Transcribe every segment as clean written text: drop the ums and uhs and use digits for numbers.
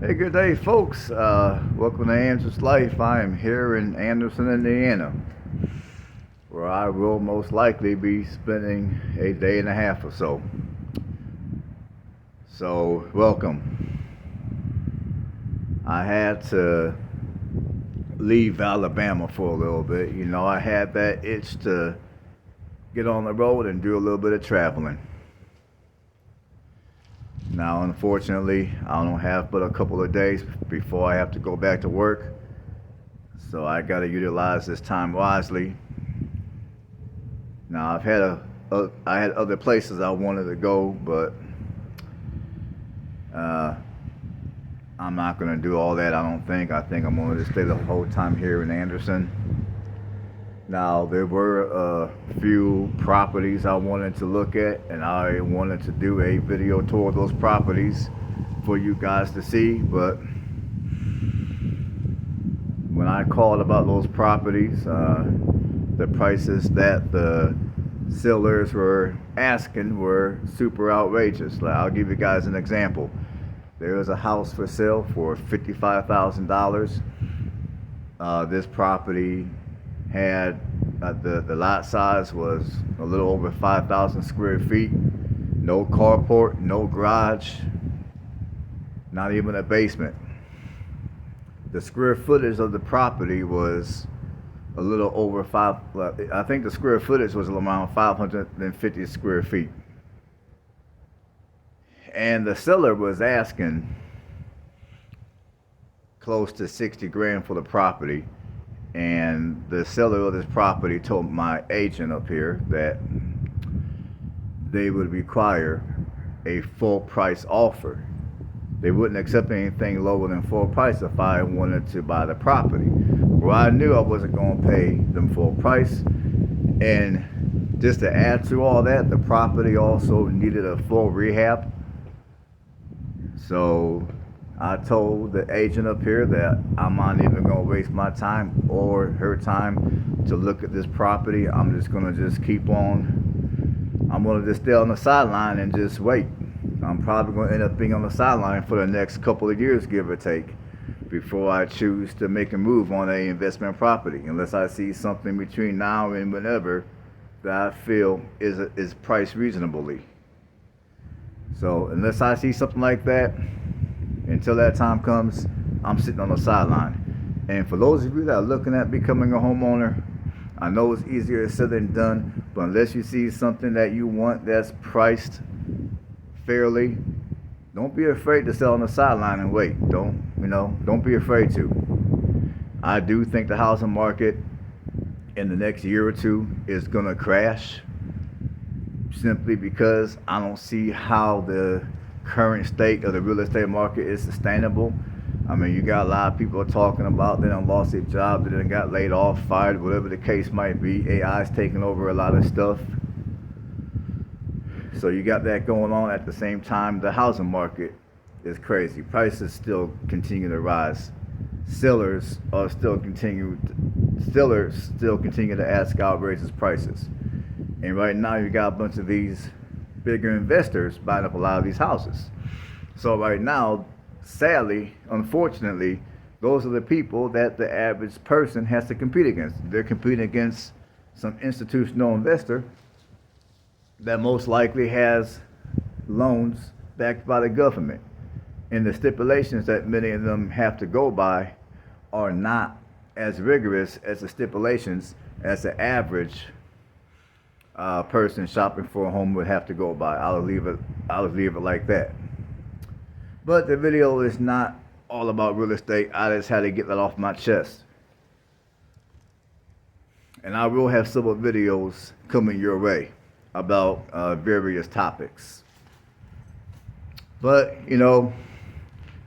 Hey, good day, folks. Welcome to Andrew's Life. I am here in Anderson, Indiana, where I will most likely be spending a day and a half or so. So, welcome. I had to leave Alabama for a little bit. I had that itch to get on the road and do a little bit of traveling. Now, unfortunately, I don't have but a couple of days before I have to go back to work. So I got to utilize this time wisely. Now I had other places I wanted to go, but uh, I'm not gonna do all that. I don't think. I think I'm gonna just stay the whole time here in Anderson. Now there were a few properties I wanted to look at, and I wanted to do a video tour of those properties for you guys to see. But when I called about those properties, the prices that the sellers were asking were super outrageous. Like, I'll give you guys an example. There was a house for sale for $55,000. This property had the lot size was a little over 5,000 square feet. No carport, no garage, not even a basement. The square footage of the property was a little over five. I think the square footage was around 550 square feet, and the seller was asking close to 60 grand for the property. And the seller of this property told my agent up here that they would require a full price offer. They wouldn't accept anything lower than full price if I wanted to buy the property. Well, I knew I wasn't going to pay them full price. And just to add to all that, the property also needed a full rehab. So I told the agent up here that I'm not even going to waste my time or her time to look at this property. I'm just going to just keep on. I'm going to just stay on the sideline and just wait. I'm probably going to end up being on the sideline for the next couple of years, give or take, before I choose to make a move on a investment property, unless I see something between now and whenever that I feel is priced reasonably. So unless I see something like that, until that time comes, I'm sitting on the sideline. And for those of you that are looking at becoming a homeowner, I know it's easier said than done, but unless you see something that you want that's priced fairly, don't be afraid to sit on the sideline and wait. Don't be afraid to. I do think the housing market in the next year or two is gonna crash, simply because I don't see how the current state of the real estate market is sustainable. I mean, you got a lot of people talking about they done lost their job, they done got laid off, fired, whatever the case might be. AI's taking over a lot of stuff. So you got that going on. At the same time, the housing market is crazy. Prices still continue to rise. Sellers still continue to ask outrageous prices. And right now you got a bunch of these bigger investors buying up a lot of these houses. So right now, sadly, unfortunately, those are the people that the average person has to compete against. They're competing against some institutional investor that most likely has loans backed by the government. And the stipulations that many of them have to go by are not as rigorous as the stipulations as the average person shopping for a home would have to go by. I'll leave it like that. But the video is not all about real estate. I just had to get that off my chest. And I will have several videos coming your way about various topics. But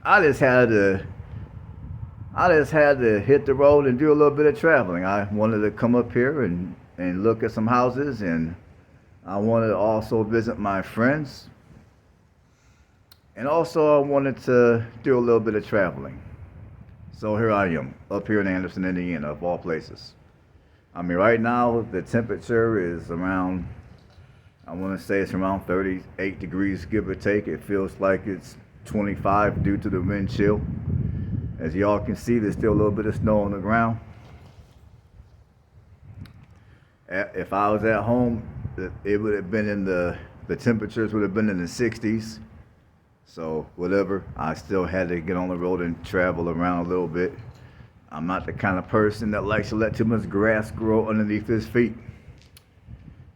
I just had to hit the road and do a little bit of traveling. I wanted to come up here and look at some houses, and I wanted to also visit my friends. And also I wanted to do a little bit of traveling. So here I am, up here in Anderson, Indiana, of all places. I mean, right now the temperature is I want to say it's around 38 degrees, give or take. It feels like it's 25 due to the wind chill. As y'all can see, there's still a little bit of snow on the ground. If I was at home, it would have been in the temperatures would have been in the 60s. So whatever, I still had to get on the road and travel around a little bit. I'm not the kind of person that likes to let too much grass grow underneath his feet.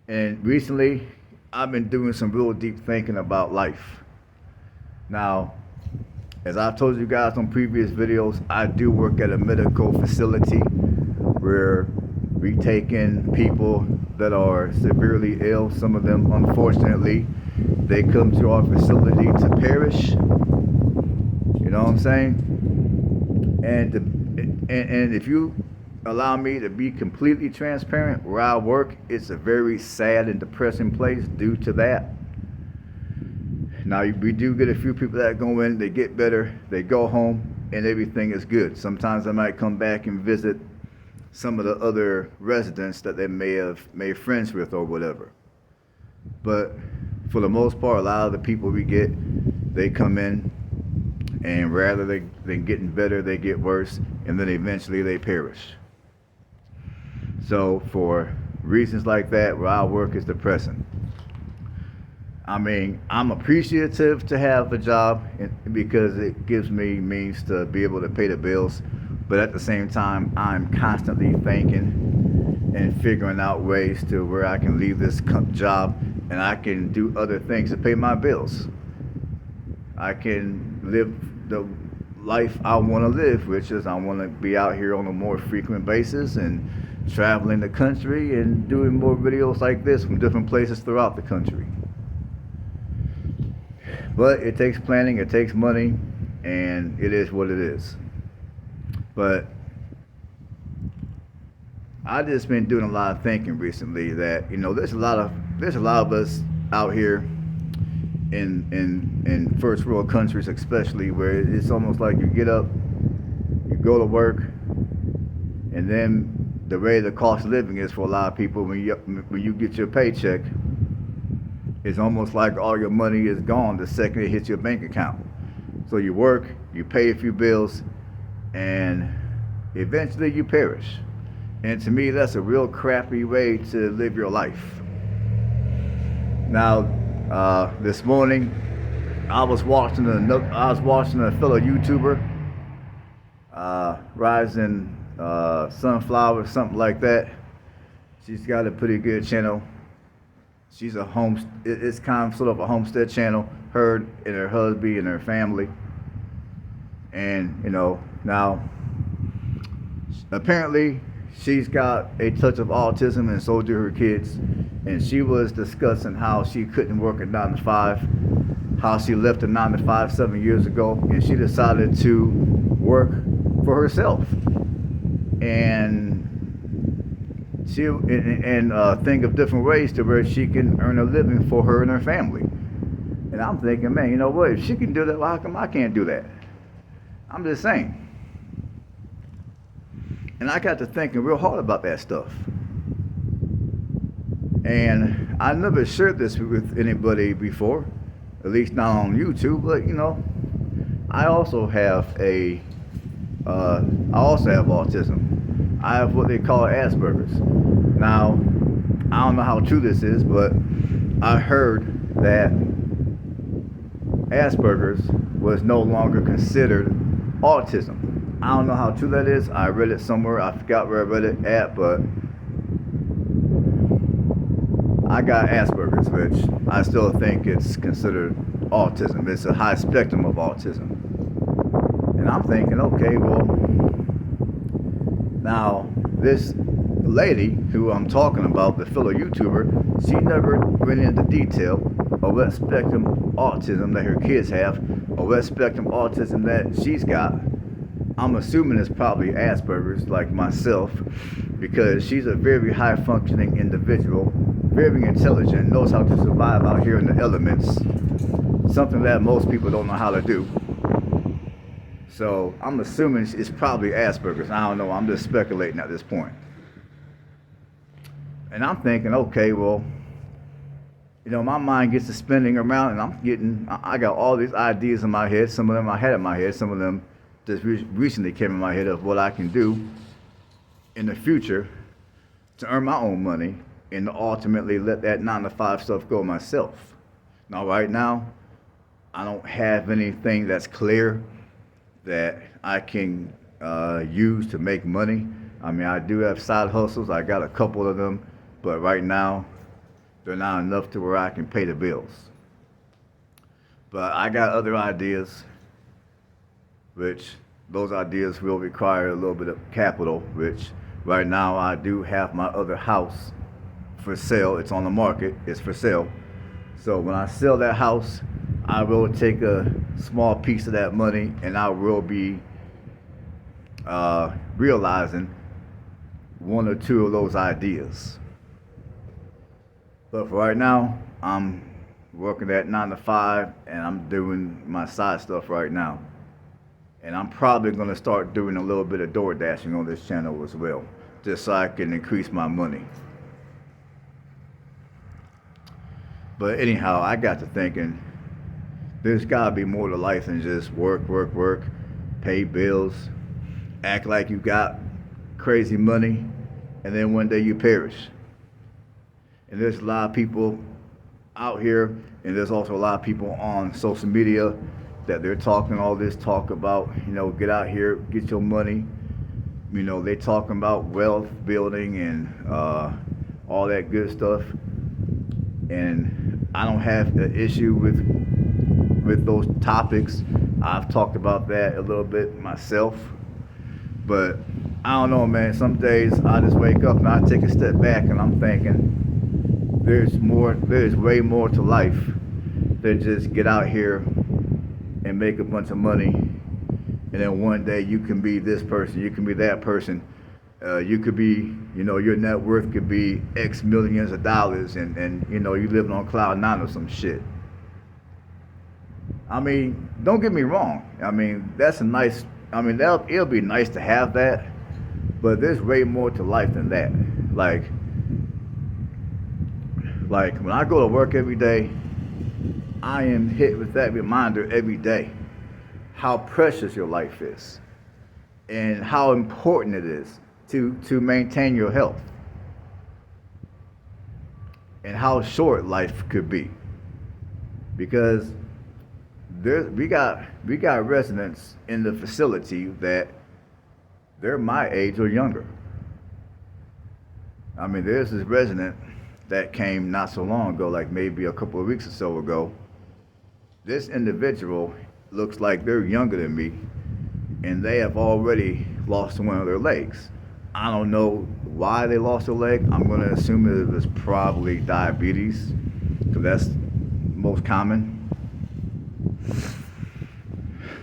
And recently, I've been doing some real deep thinking about life. Now, as I've told you guys on previous videos, I do work at a medical facility where we take in people that are severely ill. Some of them, unfortunately, they come to our facility to perish. You know what I'm saying? And if you allow me to be completely transparent, where I work, it's a very sad and depressing place due to that. Now, we do get a few people that go in, they get better, they go home, and everything is good. Sometimes I might come back and visit some of the other residents that they may have made friends with or whatever. But for the most part, a lot of the people we get, they come in, and rather than getting better, they get worse, and then eventually they perish. So for reasons like that, where I work is depressing. I mean, I'm appreciative to have a job because it gives me means to be able to pay the bills. But at the same time, I'm constantly thinking and figuring out ways to where I can leave this job and I can do other things to pay my bills. I can live the life I want to live, which is I want to be out here on a more frequent basis and traveling the country and doing more videos like this from different places throughout the country. But it takes planning, it takes money, and it is what it is. But I just been doing a lot of thinking recently that, you know, there's a lot of us out here in first world countries especially, where it's almost like you get up, you go to work, and then the way the cost of living is for a lot of people, when you get your paycheck, it's almost like all your money is gone the second it hits your bank account. So you work, you pay a few bills, and eventually you perish. And to me, that's a real crappy way to live your life. Now, this morning, I was watching a fellow YouTuber, Rising Sunflower, something like that. She's got a pretty good channel. She's it's kind of sort of a homestead channel, her and her husband and her family. And, you know, now, apparently, she's got a touch of autism, and so do her kids. And she was discussing how she couldn't work a 9 to 5, how she left a 9 to 5 7 years ago, and she decided to work for herself. And think of different ways to where she can earn a living for her and her family. And I'm thinking, man, you know what? If she can do that, why come I can't do that? I'm just saying. And I got to thinking real hard about that stuff. And I never shared this with anybody before, at least not on YouTube. But you know, I also have autism. I have what they call Asperger's. Now, I don't know how true this is, but I heard that Asperger's was no longer considered autism. I don't know how true that is. I read it somewhere. I forgot where I read it at, but I got Asperger's, which I still think it's considered autism. It's a high spectrum of autism. And I'm thinking, okay, well, now this lady who I'm talking about, the fellow YouTuber, she never went into detail of what spectrum autism that her kids have, or what spectrum autism that she's got. I'm assuming it's probably Asperger's, like myself, because she's a very high functioning individual, very intelligent, knows how to survive out here in the elements, something that most people don't know how to do. So I'm assuming it's probably Asperger's. I don't know, I'm just speculating at this point. And I'm thinking, okay, well, My mind gets to spinning around, and I got all these ideas in my head. Some of them I had in my head. Some of them just recently came in my head of what I can do in the future to earn my own money and to ultimately let that 9 to 5 stuff go myself. Now, right now, I don't have anything that's clear that I can use to make money. I mean, I do have side hustles. I got a couple of them, but right now, they're not enough to where I can pay the bills. But I got other ideas, which those ideas will require a little bit of capital, which right now I do have my other house for sale. It's on the market. It's for sale. So when I sell that house, I will take a small piece of that money and I will be realizing one or two of those ideas. But for right now, I'm working at 9 to 5 and I'm doing my side stuff right now. And I'm probably going to start doing a little bit of door dashing on this channel as well, just so I can increase my money. But anyhow, I got to thinking, there's got to be more to life than just work, work, work, pay bills, act like you got crazy money, and then one day you perish. And there's a lot of people out here, and there's also a lot of people on social media that they're talking all this talk about, get out here, get your money. They talking about wealth building and all that good stuff. And I don't have an issue with those topics. I've talked about that a little bit myself. But I don't know, man. Some days I just wake up and I take a step back and I'm thinking, there's way more to life than just get out here and make a bunch of money, and then one day you can be this person, you can be that person, you could be, your net worth could be X millions of dollars, and you living on cloud 9 or some shit. I mean, don't get me wrong. I mean, it'll be nice to have that, but there's way more to life than that. Like when I go to work every day, I am hit with that reminder every day how precious your life is and how important it is to maintain your health and how short life could be, because we got residents in the facility that they're my age or younger. I mean, there's this resident that came not so long ago, like maybe a couple of weeks or so ago. This individual looks like they're younger than me, and they have already lost one of their legs. I don't know why they lost their leg. I'm going to assume that it was probably diabetes, because that's most common.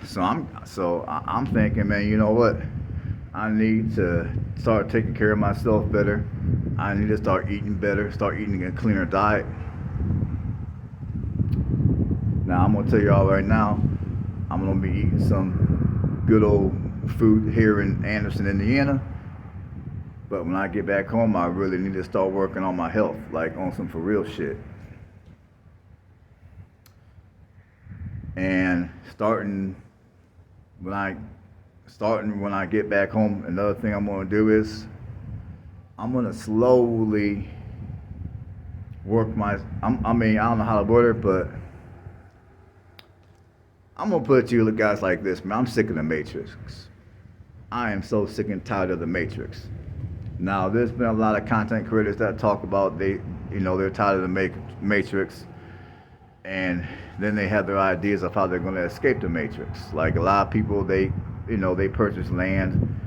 So I'm thinking, man, you know what? I need to start taking care of myself better. I need to start eating better, start eating a cleaner diet. Now, I'm going to tell y'all right now, I'm going to be eating some good old food here in Anderson, Indiana. But when I get back home, I really need to start working on my health, like on some for real shit. And starting when I get back home, another thing I'm going to do is I'm going to slowly work I don't know how to word it, but I'm going to put it to you guys like this, man. I'm sick of the Matrix. I am so sick and tired of the Matrix. Now, there's been a lot of content creators that talk about they're tired of the Matrix, and then they have their ideas of how they're going to escape the Matrix. Like a lot of people, they purchase land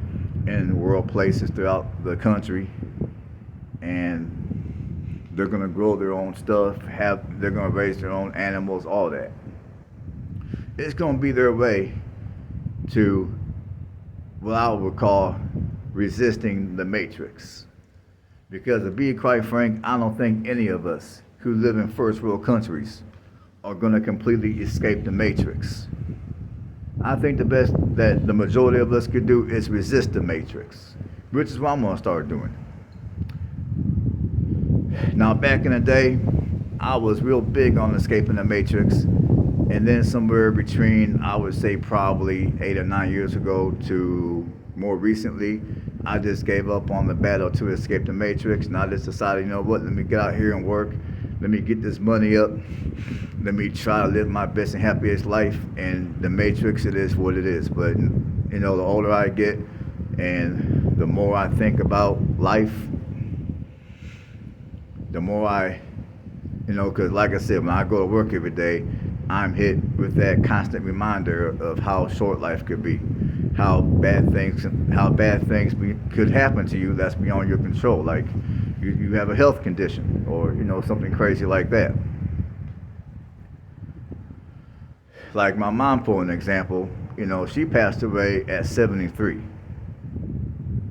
in rural places throughout the country, and they're going to grow their own stuff, they're going to raise their own animals, all that. It's going to be their way to what I would call resisting the Matrix. Because to be quite frank, I don't think any of us who live in first world countries are going to completely escape the Matrix. I think the best that the majority of us could do is resist the Matrix, which is what I'm going to start doing. Now, back in the day, I was real big on escaping the matrix. And then somewhere between, I would say probably 8 or 9 years ago to more recently, I just gave up on the battle to escape the matrix. And I just decided, you know what, let me get out here and work. Let me get this money up. Let me try to live my best and happiest life. And the matrix, it is what it is. But, you know, the older I get and the more I think about life, the more I, you know, because like I said, when I go to work every day, I'm hit with that constant reminder of how short life could be, how bad things could happen to you that's beyond your control. Like you have a health condition or, you know, something crazy like that. Like my mom, for an example, you know, she passed away at 73.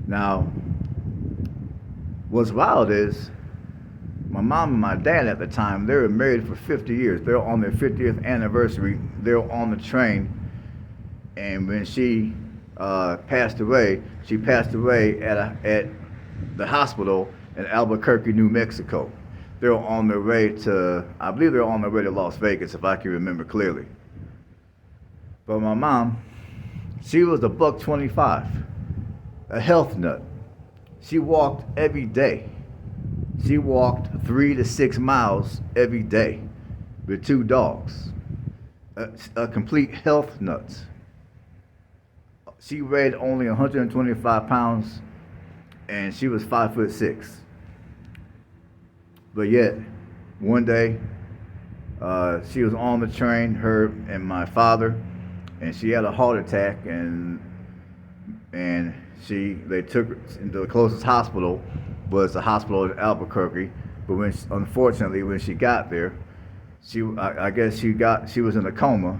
Now, what's wild is my mom and my dad at the time, they were married for 50 years. They're on their 50th anniversary. They're on the train. And when she passed away at the hospital in Albuquerque, New Mexico. They were on their way to, I believe they were on their way to Las Vegas, if I can remember clearly. But my mom, she was a $125, a health nut. She walked every day. She walked 3 to 6 miles every day with 2 dogs. A complete health nut. She weighed only 125 pounds and she was 5'6". But yet, one day, she was on the train, her and my father, and she had a heart attack, and they took her to the closest hospital was the hospital in Albuquerque. But unfortunately, when she got there, she was in a coma.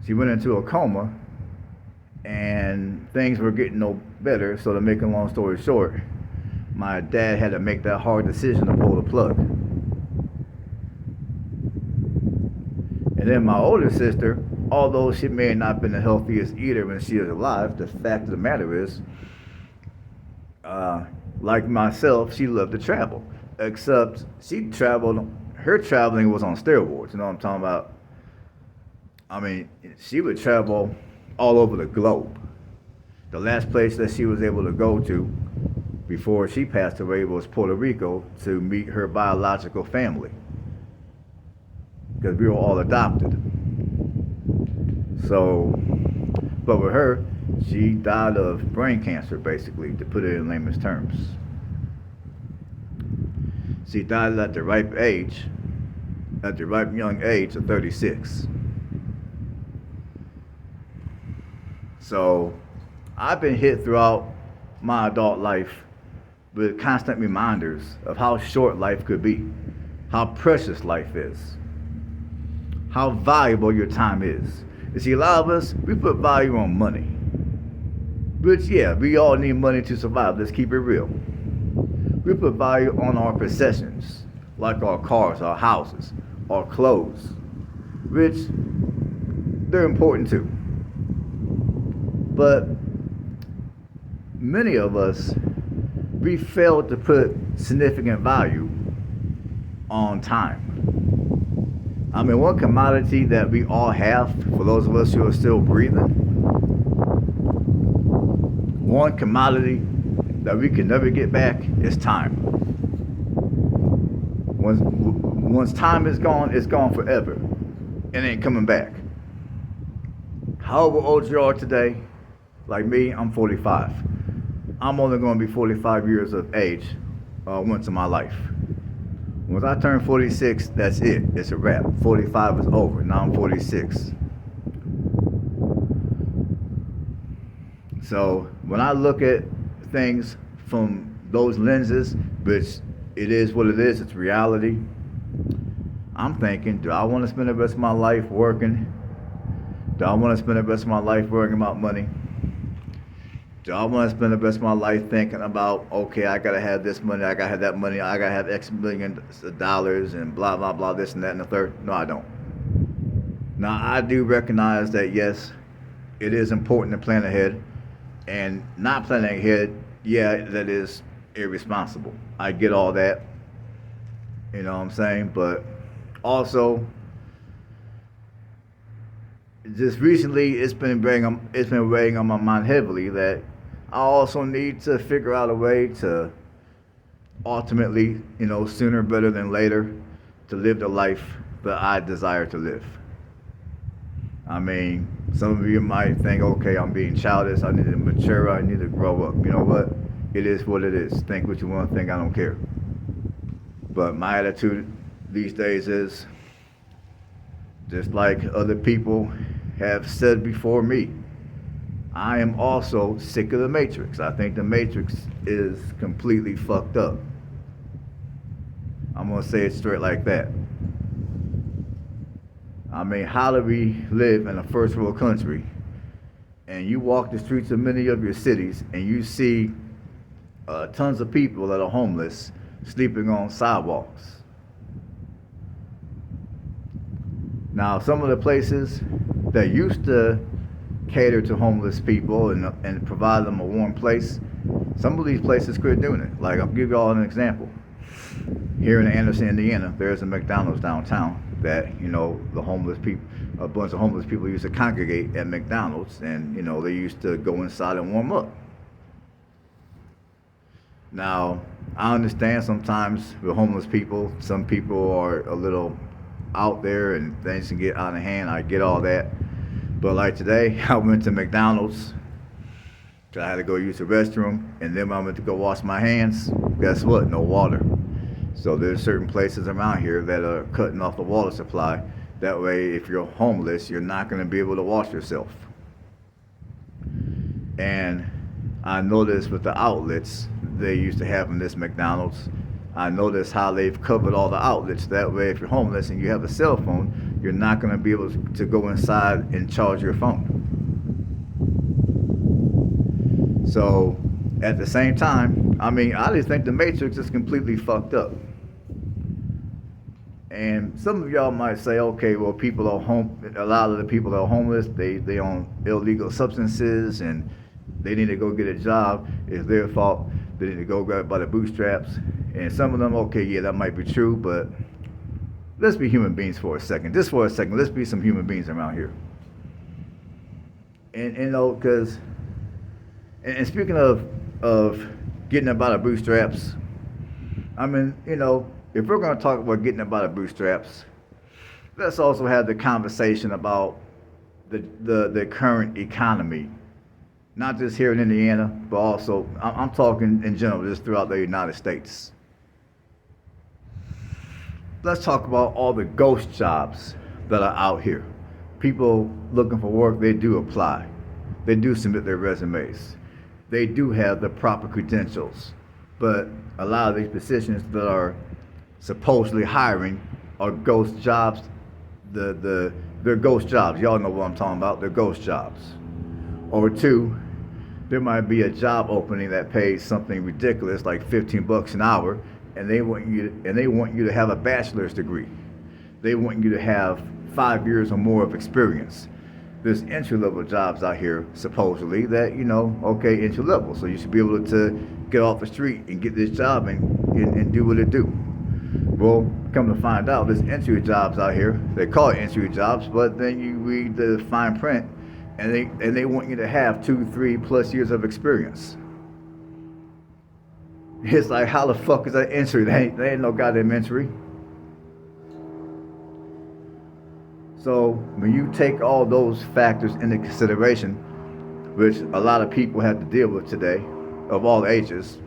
She went into a coma, and things were getting no better. So to make a long story short, my dad had to make that hard decision to pull the plug. And then my older sister, although she may not have been the healthiest eater when she was alive, the fact of the matter is, like myself, she loved to travel. Except her traveling was on steroids. You know what I'm talking about? I mean, she would travel all over the globe. The last place that she was able to go to before she passed away was Puerto Rico to meet her biological family. Because we were all adopted. So, but with her, she died of brain cancer, basically, to put it in layman's terms. She died at the ripe young age of 36. So, I've been hit throughout my adult life with constant reminders of how short life could be, how precious life is, how valuable your time is. You see, a lot of us, we put value on money. Which, yeah, we all need money to survive. Let's keep it real. We put value on our possessions, like our cars, our houses, our clothes, which they're important too. But many of us, we fail to put significant value on time. I mean, one commodity that we all have, for those of us who are still breathing, one commodity that we can never get back is time. Once time is gone, it's gone forever. It ain't coming back. However old you are today, like me, I'm 45. I'm only going to be 45 years of age once in my life. Once I turn 46, that's it. It's a wrap. 45 is over. Now I'm 46. So when I look at things from those lenses, which it is what it is, it's reality, I'm thinking, do I want to spend the rest of my life working? Do I want to spend the rest of my life worrying about money? Do I want to spend the rest of my life thinking about, okay, I got to have this money, I got to have that money, I got to have X million of dollars and blah, blah, blah, this and that and the third? No, I don't. Now, I do recognize that, yes, it is important to plan ahead. And not planning ahead, yeah, that is irresponsible. I get all that. You know what I'm saying? But also, just recently, it's been weighing on my mind heavily that I also need to figure out a way to ultimately, sooner better than later, to live the life that I desire to live. I mean, some of you might think, okay, I'm being childish. I need to mature. I need to grow up. You know what? It is what it is. Think what you want to think. I don't care. But my attitude these days is just like other people have said before me. I am also sick of the Matrix. I think the Matrix is completely fucked up. I'm going to say it straight like that. I mean, how do we live in a first world country and you walk the streets of many of your cities and you see tons of people that are homeless sleeping on sidewalks? Now, some of the places that used to cater to homeless people and provide them a warm place, some of these places quit doing it. Like, I'll give you all an example. Here in Anderson, Indiana, there's a McDonald's downtown that, the homeless people, a bunch of homeless people used to congregate at McDonald's, and, they used to go inside and warm up. Now, I understand sometimes with homeless people, some people are a little out there and things can get out of hand. I get all that. But like today, I went to McDonald's. I had to go use the restroom, and then when I went to go wash my hands, guess what? No water. So there's certain places around here that are cutting off the water supply. That way, if you're homeless, you're not going to be able to wash yourself. And I noticed with the outlets they used to have in this McDonald's, I noticed how they've covered all the outlets. That way, if you're homeless and you have a cell phone, you're not going to be able to go inside and charge your phone. So, at the same time, I just think the Matrix is completely fucked up. And some of y'all might say, okay, well, a lot of the people that are homeless, they own illegal substances and they need to go get a job. It's their fault. They need to go grab by the bootstraps. And some of them, okay, yeah, that might be true, but let's be human beings for a second. Just for a second, let's be some human beings around here. And because, and speaking of getting up by the bootstraps, if we're going to talk about getting up by the bootstraps, let's also have the conversation about the current economy. Not just here in Indiana, but also, I'm talking in general, just throughout the United States. Let's talk about all the ghost jobs that are out here. People looking for work, they do apply. They do submit their resumes. They do have the proper credentials. But a lot of these positions that are supposedly hiring are ghost jobs. They're ghost jobs. Y'all know what I'm talking about. They're ghost jobs. Or two, there might be a job opening that pays something ridiculous like $15 an hour, and they want you to have a bachelor's degree. They want you to have 5 years or more of experience. There's entry-level jobs out here, supposedly, that, okay, entry-level. So you should be able to get off the street and get this job and do what it do. Well, come to find out, there's entry jobs out here. They call it entry jobs, but then you read the fine print, and they want you to have 2-3+ years of experience. It's like, how the fuck is that entry? They ain't no goddamn entry. So when you take all those factors into consideration, which a lot of people have to deal with today, of all ages,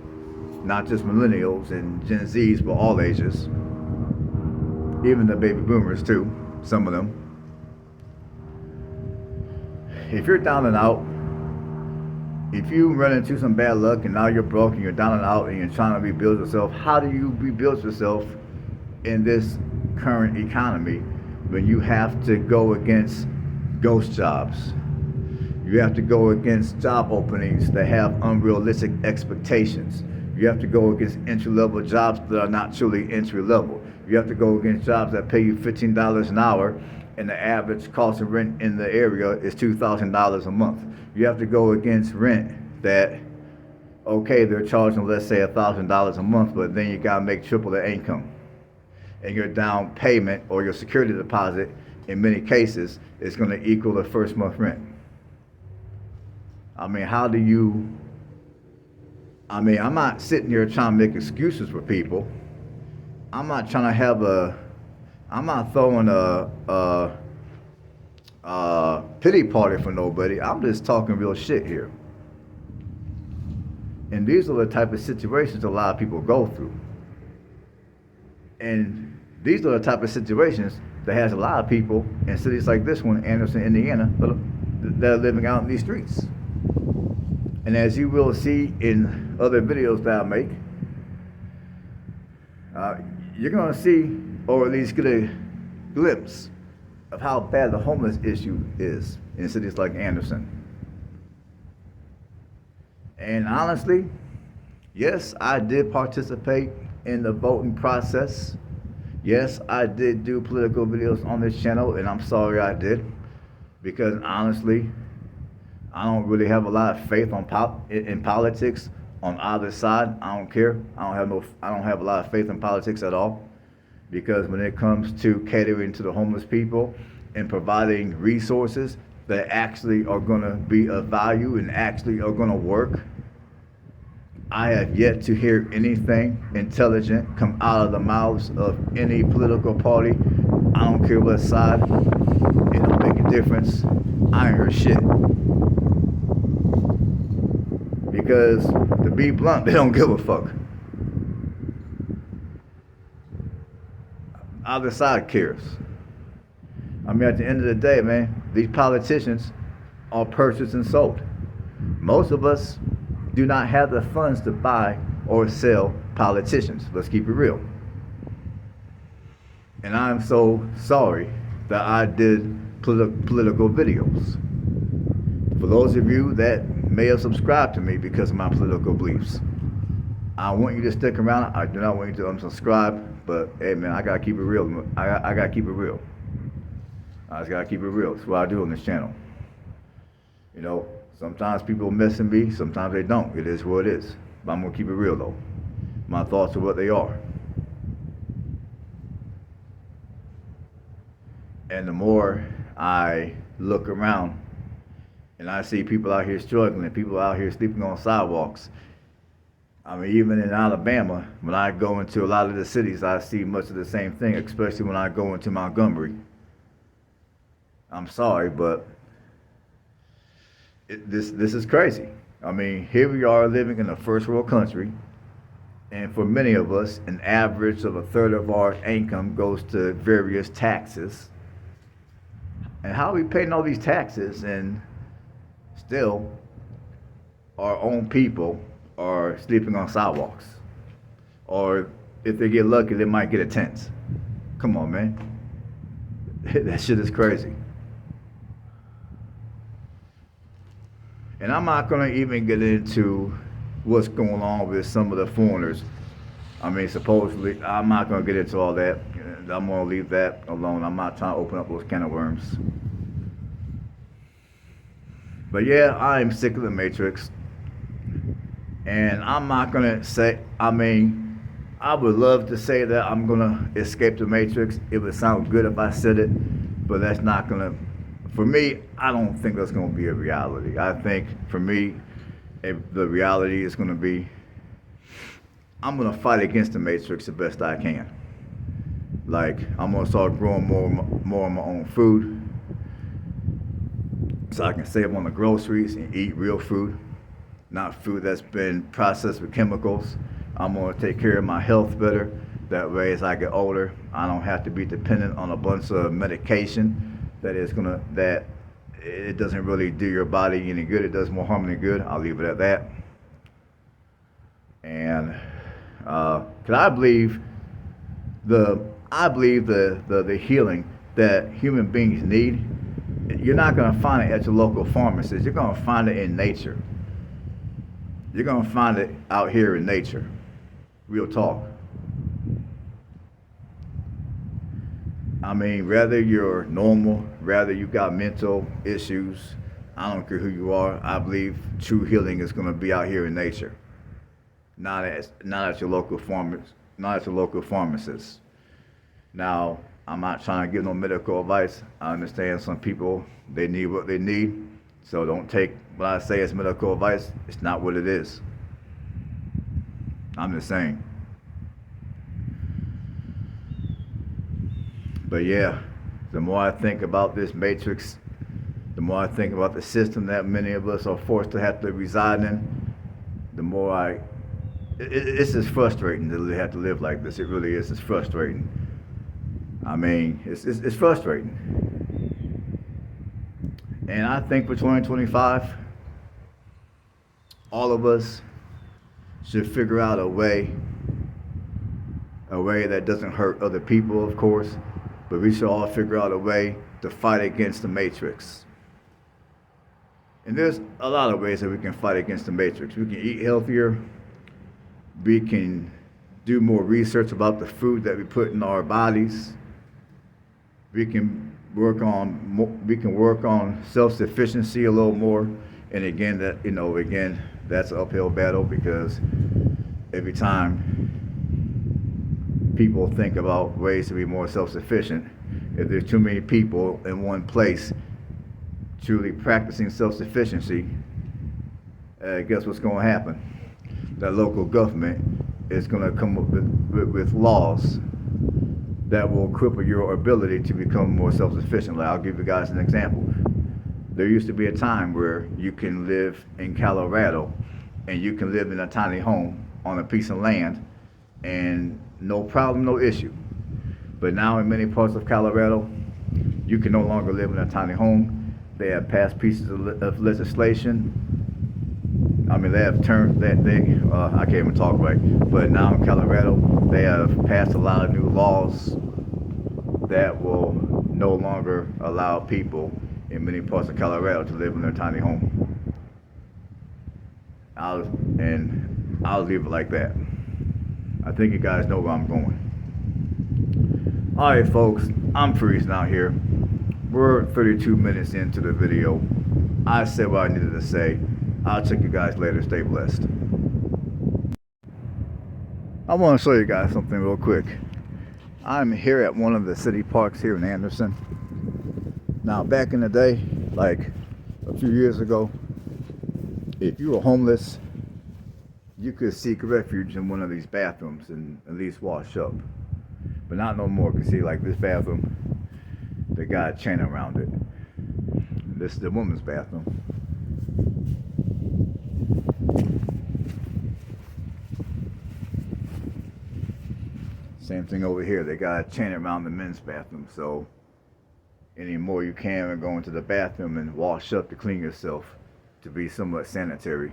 not just millennials and Gen Zs, but all ages, even the baby boomers too, some of them. If you're down and out, if you run into some bad luck and now you're broke and you're down and out and you're trying to rebuild yourself, how do you rebuild yourself in this current economy when you have to go against ghost jobs? You have to go against job openings that have unrealistic expectations. You have to go against entry-level jobs that are not truly entry-level. You have to go against jobs that pay you $15 an hour, and the average cost of rent in the area is $2,000 a month. You have to go against rent that, okay, they're charging, let's say, $1,000 a month, but then you gotta make triple the income. and your down payment or your security deposit in many cases is going to equal the first month rent. I mean, how do you? I mean, I'm not sitting here trying to make excuses for people. I'm not trying to have a. I'm not throwing a pity party for nobody. I'm just talking real shit here. And these are the type of situations a lot of people go through. And these are the type of situations that has a lot of people in cities like this one, Anderson, Indiana, that are living out in these streets. And as you will see in other videos that I make, you're going to see, or at least get a glimpse of how bad the homeless issue is in cities like Anderson. And honestly, yes, I did participate in the voting process. Yes, I did do political videos on this channel, and I'm sorry I did, because honestly, I don't really have a lot of faith in politics on either side. I don't care. I don't have a lot of faith in politics at all, because when it comes to catering to the homeless people and providing resources that actually are going to be of value and actually are going to work, I have yet to hear anything intelligent come out of the mouths of any political party. I don't care what side. It don't make a difference. I ain't heard shit. Because, to be blunt, they don't give a fuck. Either side cares. I mean, at the end of the day, man, these politicians are purchased and sold. Most of us do not have the funds to buy or sell politicians. Let's keep it real. And I'm so sorry that I did political videos. For those of you that may have subscribed to me because of my political beliefs, I want you to stick around. I do not want you to unsubscribe, but hey man, I gotta keep it real. I gotta keep it real. I just gotta keep it real. That's what I do on this channel. You know, sometimes people mess with me, sometimes they don't. It is what it is. But I'm gonna keep it real though. My thoughts are what they are. And the more I look around and I see people out here struggling, people out here sleeping on sidewalks. I mean, even in Alabama, when I go into a lot of the cities, I see much of the same thing, especially when I go into Montgomery. I'm sorry, but this is crazy. I mean, here we are living in a first world country, and for many of us, an average of a third of our income goes to various taxes. And how are we paying all these taxes and still our own people are sleeping on sidewalks? Or if they get lucky, they might get a tent. Come on, man. That shit is crazy. And I'm not going to even get into what's going on with some of the foreigners. I mean, supposedly, I'm not going to get into all that. I'm going to leave that alone. I'm not trying to open up those can of worms. But yeah, I'm sick of the Matrix. And I'm not going to say, I mean, I would love to say that I'm going to escape the Matrix. It would sound good if I said it, but that's not going to, for me, I don't think that's going to be a reality. I think, for me, the reality is going to be, I'm going to fight against the Matrix the best I can. Like, I'm going to start growing more of my own food so I can save on the groceries and eat real food, not food that's been processed with chemicals. I'm going to take care of my health better. That way, as I get older, I don't have to be dependent on a bunch of medication that it doesn't really do your body any good. It does more harm than good. I'll leave it at that. And because I believe the healing that human beings need, you're not going to find it at your local pharmacist. You're going to find it in nature. You're going to find it out here in nature. Real talk. I mean, whether you're normal, whether you got mental issues, I don't care who you are, I believe true healing is going to be out here in nature. Not at your local pharmacist. Now, I'm not trying to give no medical advice. I understand some people, they need what they need. So don't take what I say as medical advice. It's not what it is. I'm just saying. But yeah, the more I think about this matrix, the more I think about the system that many of us are forced to have to reside in, the more it's just frustrating to have to live like this. It really is. It's frustrating. I mean, it's frustrating. And I think for 2025, all of us should figure out a way that doesn't hurt other people, of course, but we should all figure out a way to fight against the matrix. And there's a lot of ways that we can fight against the matrix. We can eat healthier. We can do more research about the food that we put in our bodies. We can work on self-sufficiency a little more. And again, that's an uphill battle, because every time people think about ways to be more self-sufficient, if there's too many people in one place truly practicing self-sufficiency, guess what's going to happen? That local government is going to come up with laws that will cripple your ability to become more self-sufficient. Like, I'll give you guys an example. There used to be a time where you can live in Colorado and you can live in a tiny home on a piece of land and no problem, no issue. But now in many parts of Colorado, you can no longer live in a tiny home. They have passed pieces of legislation. I mean, they have turned that I can't even talk right. But now in Colorado, they have passed a lot of new laws that will no longer allow people in many parts of Colorado to live in their tiny home. I'll leave it like that. I think you guys know where I'm going. Alright folks, I'm freezing out here. We're 32 minutes into the video. I said what I needed to say. I'll check you guys later. Stay blessed. I want to show you guys something real quick. I'm here at one of the city parks here in Anderson. Now, back in the day, like a few years ago, if you were homeless, you could seek refuge in one of these bathrooms and at least wash up. But not no more. You can see, like, this bathroom, they got a chain around it. This is the woman's bathroom. Same thing over here. They got a chain around the men's bathroom. So anymore you can't go into the bathroom and wash up to clean yourself to be somewhat sanitary.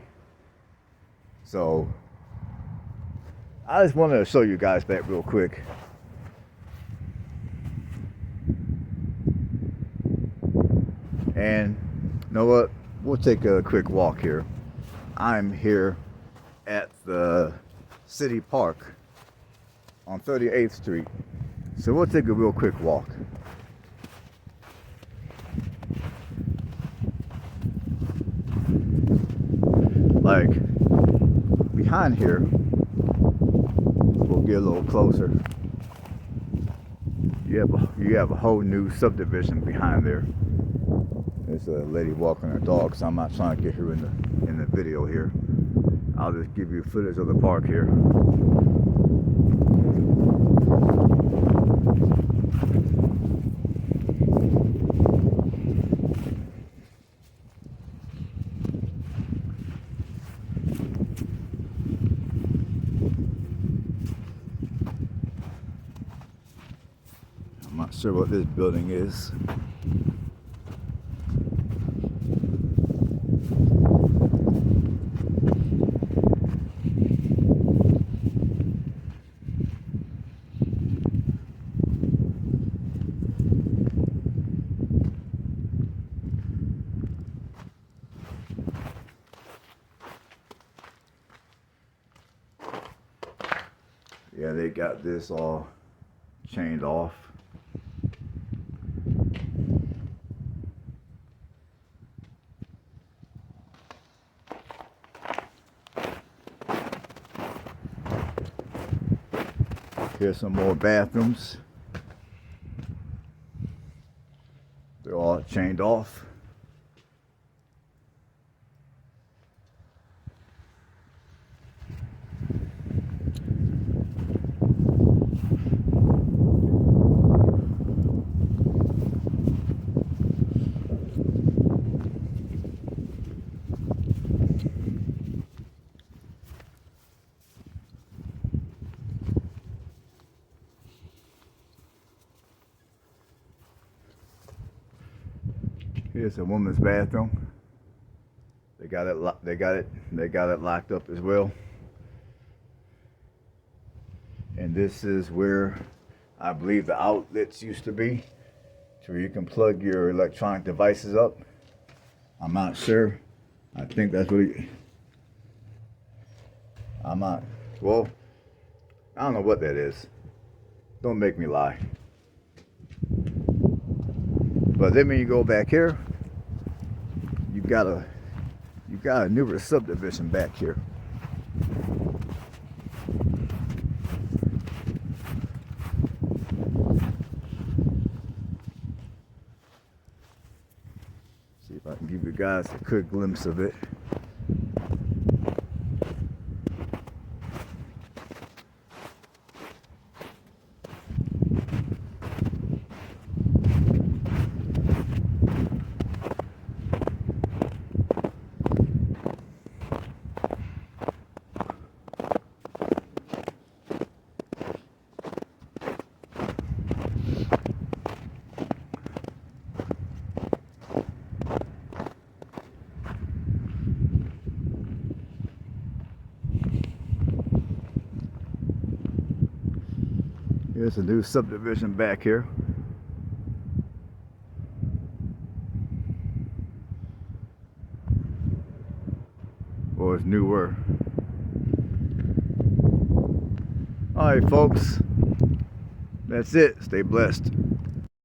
So I just wanted to show you guys that real quick. And you know what? We'll take a quick walk here. I'm here at the city park on 38th Street. So we'll take a real quick walk. Like, behind here, we'll get a little closer. You have a whole new subdivision behind there. There's a lady walking her dog, so I'm not trying to get her in the video here. I'll just give you footage of the park here. I'm not sure what this building is. Yeah, they got this all chained off. Here's some more bathrooms. chained off. Here's a woman's bathroom. They got it locked up as well. And this is where I believe the outlets used to be, to where you can plug your electronic devices up. I'm not sure. I think that's what I'm not. Well, I don't know what that is. Don't make me lie. But then when you go back here, you got a newer subdivision back here. See if I can give you guys a quick glimpse of it. Here's a new subdivision back here. Or it's newer. Alright folks, that's it. Stay blessed.